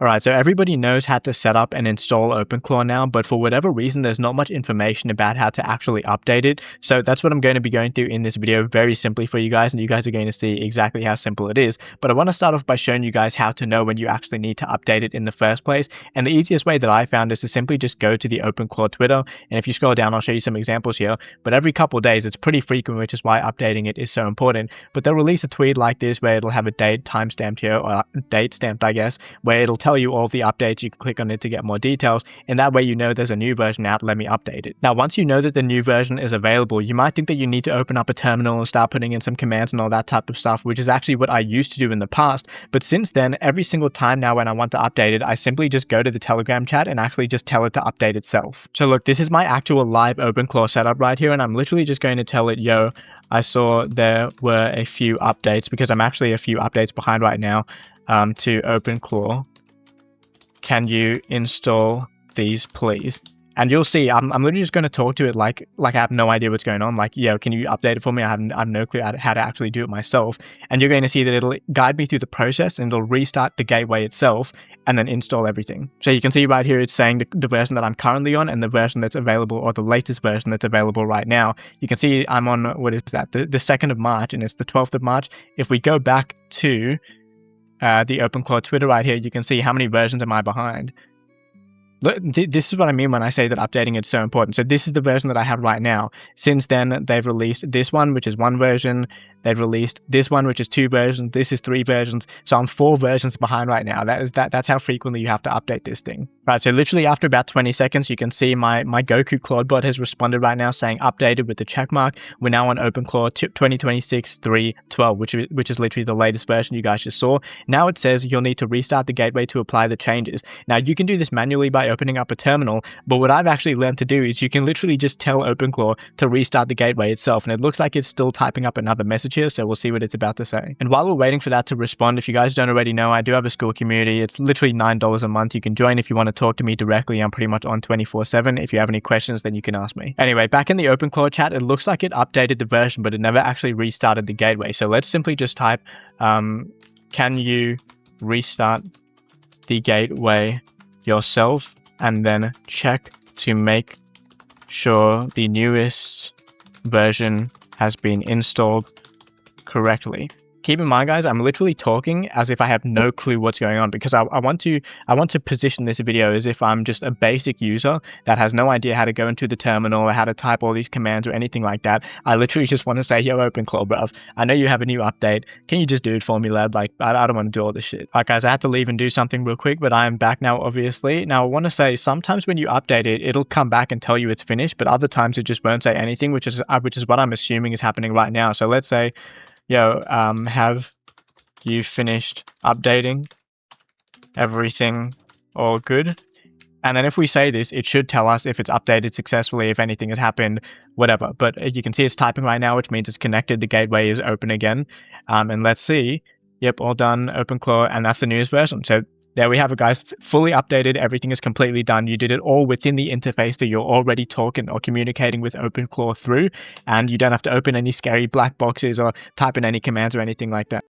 Alright, so everybody knows how to set up and install OpenClaw now, but for whatever reason, there's not much information about how to actually update it. So that's what I'm going to be going through in this video very simply for you guys, and you guys are going to see exactly how simple it is. But I want to start off by showing you guys how to know when you actually need to update it in the first place. And the easiest way that I found is to simply just go to the OpenClaw Twitter. And if you scroll down, I'll show you some examples here. But every couple of days, it's pretty frequent, which is why updating it is so important. But they'll release a tweet like this where it'll have a date timestamped here, or date stamped, I guess, where it'll tell you all of the updates. You can click on it to get more details, and that way you know there's a new version out. Let me update it. Now, once you know that the new version is available, you might think that you need to open up a terminal and start putting in some commands and all that type of stuff, which is actually what I used to do in the past. But since then, every single time now when I want to update it, I simply just go to the Telegram chat and actually just tell it to update itself. So look, this is my actual live OpenClaw setup right here, and I'm literally just going to tell it, yo, I saw there were a few updates, because I'm actually a few updates behind right now, to OpenClaw. Can you install these, please? And you'll see, I'm literally just going to talk to it like I have no idea what's going on. Like, yo, can you update it for me? I have no clue how to actually do it myself. And you're going to see that it'll guide me through the process, and it'll restart the gateway itself and then install everything. So you can see right here, it's saying the version that I'm currently on and the version that's available, or the latest version that's available right now. You can see I'm on, what is that? The 2nd of March, and it's the 12th of March. If we go back to the OpenClaw Twitter right here, you can see how many versions am I behind. Look, this is what I mean when I say that updating it's so important. So this is the version that I have right now. Since then, they've released this one, which is 1 version. They've released this one, which is 2 versions. This is 3 versions. So I'm 4 versions behind right now. That's how frequently you have to update this thing. Right, so literally after about 20 seconds, you can see my Goku Claude bot has responded right now saying updated with the check mark. We're now on OpenClaw 2026.3.12, which is literally the latest version you guys just saw. Now it says you'll need to restart the gateway to apply the changes. Now you can do this manually by opening up a terminal, but what I've actually learned to do is you can literally just tell OpenClaw to restart the gateway itself, and it looks like it's still typing up another message here, so we'll see what it's about to say. And while we're waiting for that to respond, if you guys don't already know, I do have a school community. It's literally $9 a month. You can join if you want to talk to me directly. I'm pretty much on 24/7. If you have any questions, then you can ask me. Anyway, back in the OpenClaw chat, it looks like it updated the version, but it never actually restarted the gateway. So let's simply just type, can you restart the gateway yourself? And then check to make sure the newest version has been installed correctly. Keep in mind, guys, I'm literally talking as if I have no clue what's going on, because I want to position this video as if I'm just a basic user that has no idea how to go into the terminal or how to type all these commands or anything like that. I literally just want to say, yo, OpenClaw, bruv, I know you have a new update. Can you just do it for me, lad? Like, I don't want to do all this shit. Alright, guys, I had to leave and do something real quick, but I am back now, obviously. Now, I want to say, sometimes when you update it, it'll come back and tell you it's finished, but other times it just won't say anything, which is what I'm assuming is happening right now. So let's say, yo, have you finished updating? Everything all good? And then if we say this, it should tell us if it's updated successfully, if anything has happened, whatever. But you can see it's typing right now, which means it's connected. The gateway is open again. And let's see. Yep, all done, OpenClaw, and that's the newest version. So there we have it, guys. Fully updated. Everything is completely done. You did it all within the interface that you're already talking or communicating with OpenClaw through, and you don't have to open any scary black boxes or type in any commands or anything like that.